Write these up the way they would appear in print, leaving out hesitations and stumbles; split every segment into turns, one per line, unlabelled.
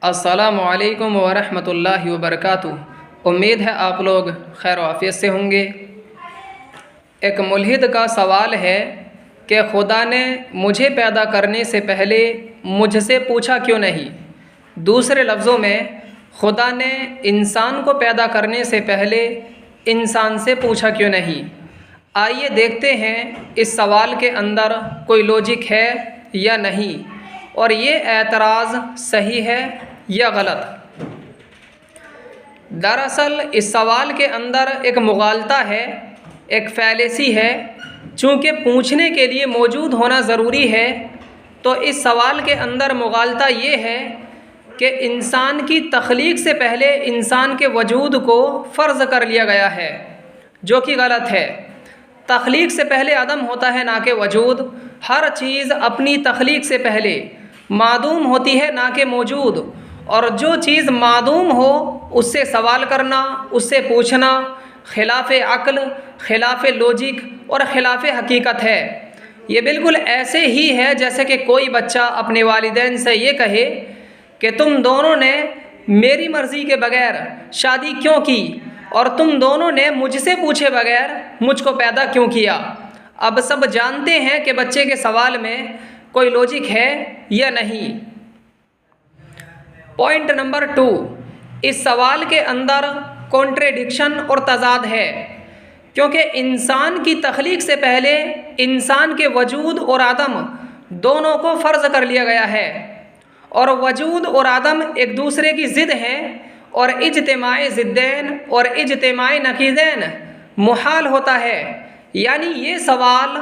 السلام علیکم ورحمۃ اللہ وبرکاتہ۔ امید ہے آپ لوگ خیر و عافیت سے ہوں گے۔ ایک ملحد کا سوال ہے کہ خدا نے مجھے پیدا کرنے سے پہلے مجھ سے پوچھا کیوں نہیں؟ دوسرے لفظوں میں، خدا نے انسان کو پیدا کرنے سے پہلے انسان سے پوچھا کیوں نہیں؟ آئیے دیکھتے ہیں اس سوال کے اندر کوئی لوجک ہے یا نہیں، اور یہ اعتراض صحیح ہے یا غلط۔ دراصل اس سوال کے اندر ایک مغالطہ ہے، ایک فیلیسی ہے۔ چونکہ پوچھنے کے لیے موجود ہونا ضروری ہے، تو اس سوال کے اندر مغالطہ یہ ہے کہ انسان کی تخلیق سے پہلے انسان کے وجود کو فرض کر لیا گیا ہے، جو کہ غلط ہے۔ تخلیق سے پہلے عدم ہوتا ہے، نہ کہ وجود۔ ہر چیز اپنی تخلیق سے پہلے معدوم ہوتی ہے، نہ کہ موجود۔ اور جو چیز معدوم ہو اس سے سوال کرنا، اس سے پوچھنا خلاف عقل، خلاف لوجک اور خلاف حقیقت ہے۔ یہ بالکل ایسے ہی ہے جیسے کہ کوئی بچہ اپنے والدین سے یہ کہے کہ تم دونوں نے میری مرضی کے بغیر شادی کیوں کی، اور تم دونوں نے مجھ سے پوچھے بغیر مجھ کو پیدا کیوں کیا۔ اب سب جانتے ہیں کہ بچے کے سوال میں کوئی لوجک ہے یا نہیں۔ پوائنٹ نمبر 2، اس سوال کے اندر کانٹریڈکشن اور تضاد ہے، کیونکہ انسان کی تخلیق سے پہلے انسان کے وجود اور عدم دونوں کو فرض کر لیا گیا ہے، اور وجود اور عدم ایک دوسرے کی ضد ہیں، اور اجتماع ضدین اور اجتماع نقیضین محال ہوتا ہے۔ یعنی یہ سوال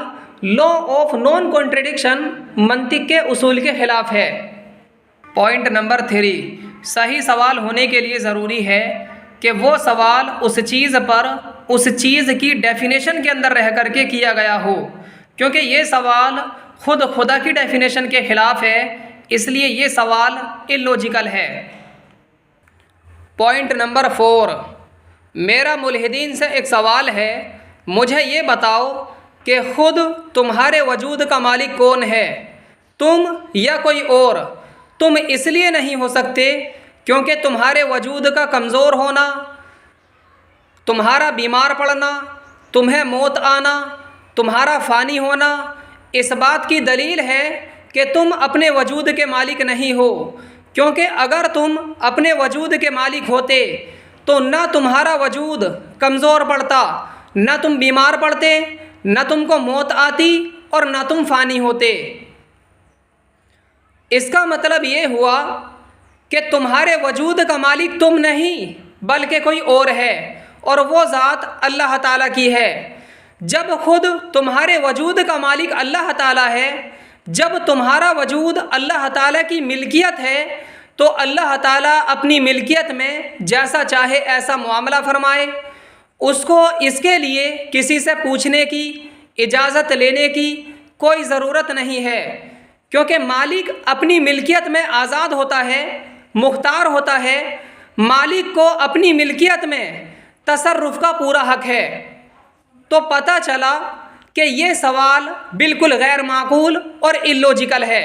لا آف نان کانٹریڈکشن، منطق کے اصول کے خلاف ہے۔ پوائنٹ نمبر 3، صحیح سوال ہونے کے لیے ضروری ہے کہ وہ سوال اس چیز پر، اس چیز کی ڈیفینیشن کے اندر رہ کر کے کیا گیا ہو، کیونکہ یہ سوال خود خدا کی ڈیفینیشن کے خلاف ہے، اس لیے یہ سوال الوجیکل ہے۔ پوائنٹ نمبر 4، میرا ملحدین سے ایک سوال ہے، مجھے یہ بتاؤ کہ خود تمہارے وجود کا مالک کون ہے، تم یا کوئی اور؟ تم اس لیے نہیں ہو سکتے کیونکہ تمہارے وجود کا کمزور ہونا، تمہارا بیمار پڑنا، تمہیں موت آنا، تمہارا فانی ہونا اس بات کی دلیل ہے کہ تم اپنے وجود کے مالک نہیں ہو، کیونکہ اگر تم اپنے وجود کے مالک ہوتے تو نہ تمہارا وجود کمزور پڑتا، نہ تم بیمار پڑتے، نہ تم کو موت آتی، اور نہ تم فانی ہوتے۔ اس کا مطلب یہ ہوا کہ تمہارے وجود کا مالک تم نہیں بلکہ کوئی اور ہے، اور وہ ذات اللہ تعالیٰ کی ہے۔ جب خود تمہارے وجود کا مالک اللہ تعالیٰ ہے، جب تمہارا وجود اللہ تعالیٰ کی ملکیت ہے، تو اللہ تعالیٰ اپنی ملکیت میں جیسا چاہے ایسا معاملہ فرمائے، اس کو اس کے لیے کسی سے پوچھنے کی، اجازت لینے کی کوئی ضرورت نہیں ہے، کیونکہ مالک اپنی ملکیت میں آزاد ہوتا ہے، مختار ہوتا ہے۔ مالک کو اپنی ملکیت میں تصرف کا پورا حق ہے۔ تو پتہ چلا کہ یہ سوال بالکل غیر معقول اور الوجیکل ہے۔